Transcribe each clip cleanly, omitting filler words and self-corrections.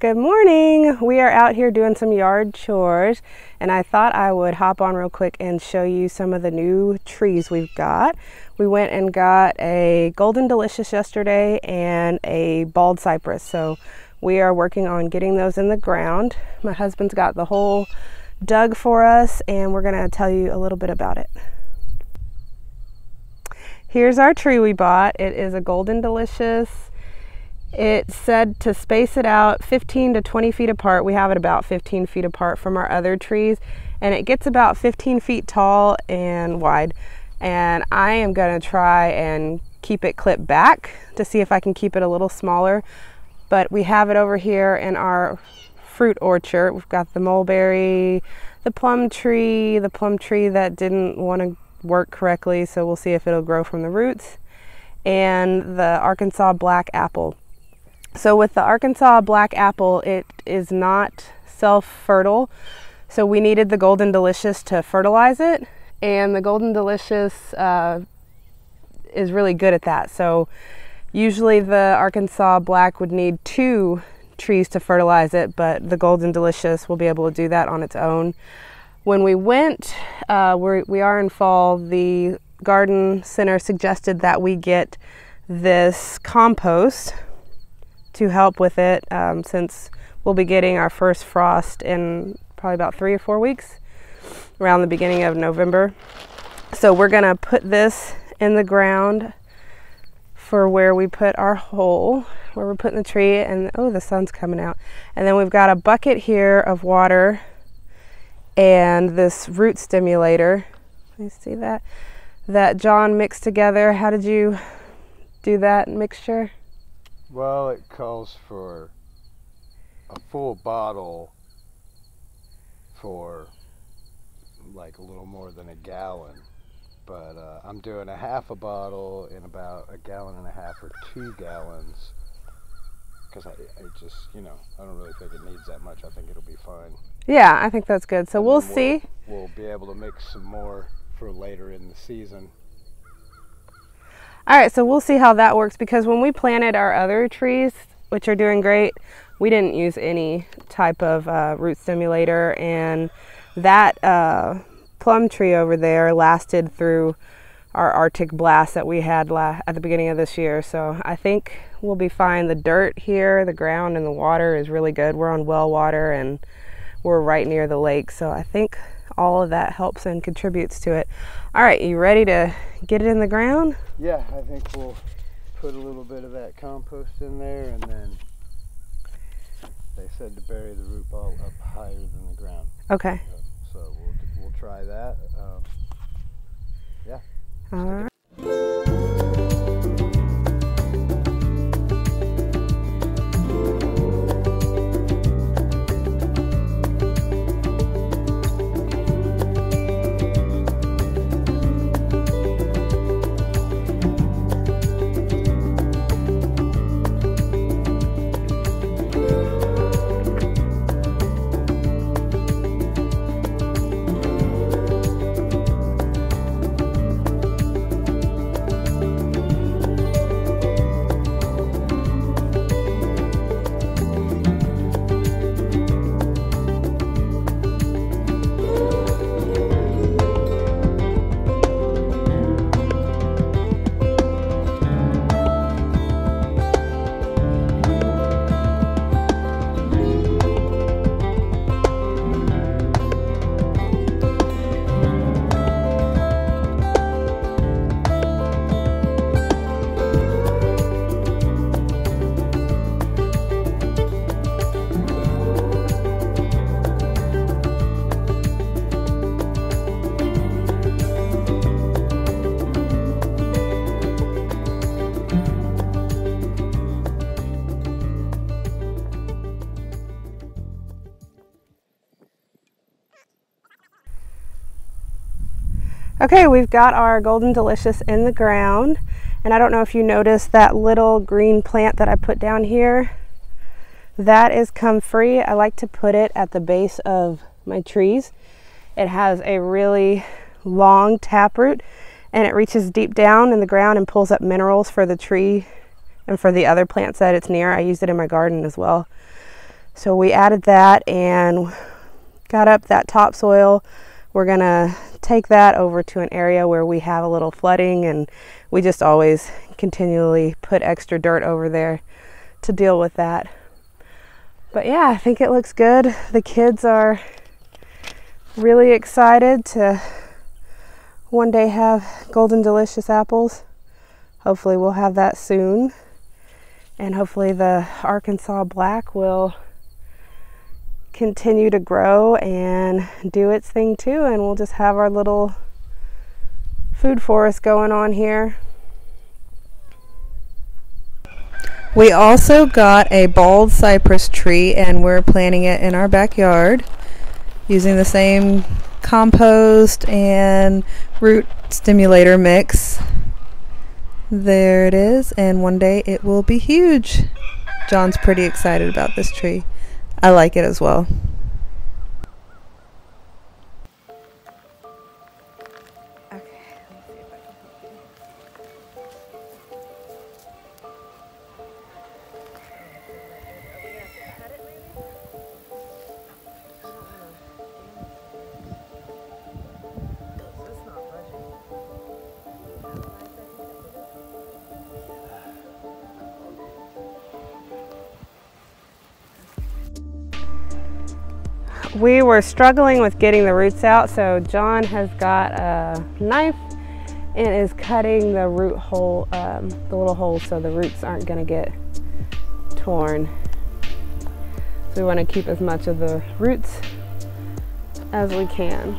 Good morning. We are out here doing some yard chores, and I thought I would hop on real quick and show you some of the new trees we've got. We went and got a Golden Delicious yesterday and a bald cypress, so we are working on getting those in the ground. My husband's got the hole dug for us, and we're going to tell you a little bit about it. Here's our tree we bought. It is a Golden Delicious. It said to space it out 15 to 20 feet apart. We have it about 15 feet apart from our other trees, and it gets about 15 feet tall and wide. And I am going to try and keep it clipped back to see if I can keep it a little smaller. But we have it over here in our fruit orchard. We've got the mulberry, the plum tree that didn't want to work correctly, so we'll see if it'll grow from the roots, and the Arkansas black apple. So with the Arkansas black apple, it is not self-fertile, so we needed the Golden Delicious to fertilize it, and the Golden Delicious is really good at that. So usually the Arkansas black would need 2 trees to fertilize it, but the Golden Delicious will be able to do that on its own. When we went, we are in fall, the garden center suggested that we get this compost to help with it, since we'll be getting our first frost in probably about 3 or 4 weeks, around the beginning of November. So we're gonna put this in the ground for where we put our hole, where we're putting the tree, and oh, the sun's coming out. And then we've got a bucket here of water and this root stimulator. You see that John mixed together. How did you do that mixture? Well, it calls for a full bottle for like a little more than a gallon, but I'm doing a half a bottle in about 1.5 gallons or 2 gallons, because I just, I don't really think it needs that much. I think it'll be fine. Yeah, I think that's good. So and we'll see. We'll be able to mix some more for later in the season. All right, so we'll see how that works, because when we planted our other trees, which are doing great, we didn't use any type of root stimulator, and that plum tree over there lasted through our Arctic blast that we had at the beginning of this year. So I think we'll be fine. The dirt here, the ground and the water is really good. We're on well water and we're right near the lake, so I think all of that helps and contributes to it. All right, you ready to get it in the ground? Yeah, I think we'll put a little bit of that compost in there, and then they said to bury the root ball up higher than the ground. Okay. So we'll try that. Yeah. All right. Okay, we've got our Golden Delicious in the ground, and I don't know if you noticed that little green plant that I put down here. That is comfrey. I like to put it at the base of my trees. It has a really long taproot, and it reaches deep down in the ground and pulls up minerals for the tree and for the other plants that it's near. I used it in my garden as well. So we added that and got up that topsoil. We're gonna take that over to an area where we have a little flooding, and we just always continually put extra dirt over there to deal with that. But yeah, I think it looks good. The kids are really excited to one day have golden delicious apples. Hopefully we'll have that soon, and hopefully the Arkansas Black will continue to grow and do its thing too, and we'll just have our little food forest going on here. We also got a bald cypress tree, and we're planting it in our backyard using the same compost and root stimulator mix. There it is, and one day it will be huge. John's pretty excited about this tree. I like it as well. We were struggling with getting the roots out, so John has got a knife and is cutting the root hole, the little hole, so the roots aren't going to get torn. So we want to keep as much of the roots as we can.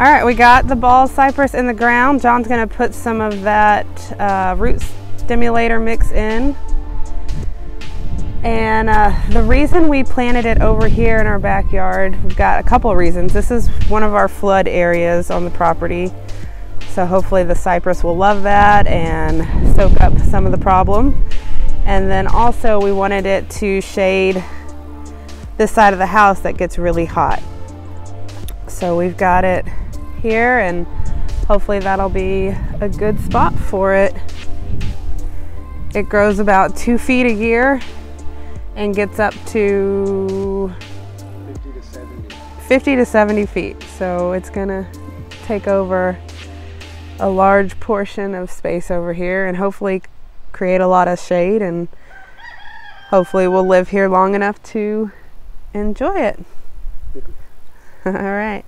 All right, we got the bald cypress in the ground. John's gonna put some of that root stimulator mix in. And the reason we planted it over here in our backyard, we've got a couple of reasons. This is one of our flood areas on the property. So hopefully the cypress will love that and soak up some of the problem. And then also we wanted it to shade this side of the house that gets really hot. So we've got it here, and hopefully that'll be a good spot for it. It grows about 2 feet a year and gets up to 50 to 70 feet. So it's gonna take over a large portion of space over here and hopefully create a lot of shade, and hopefully we'll live here long enough to enjoy it. All right.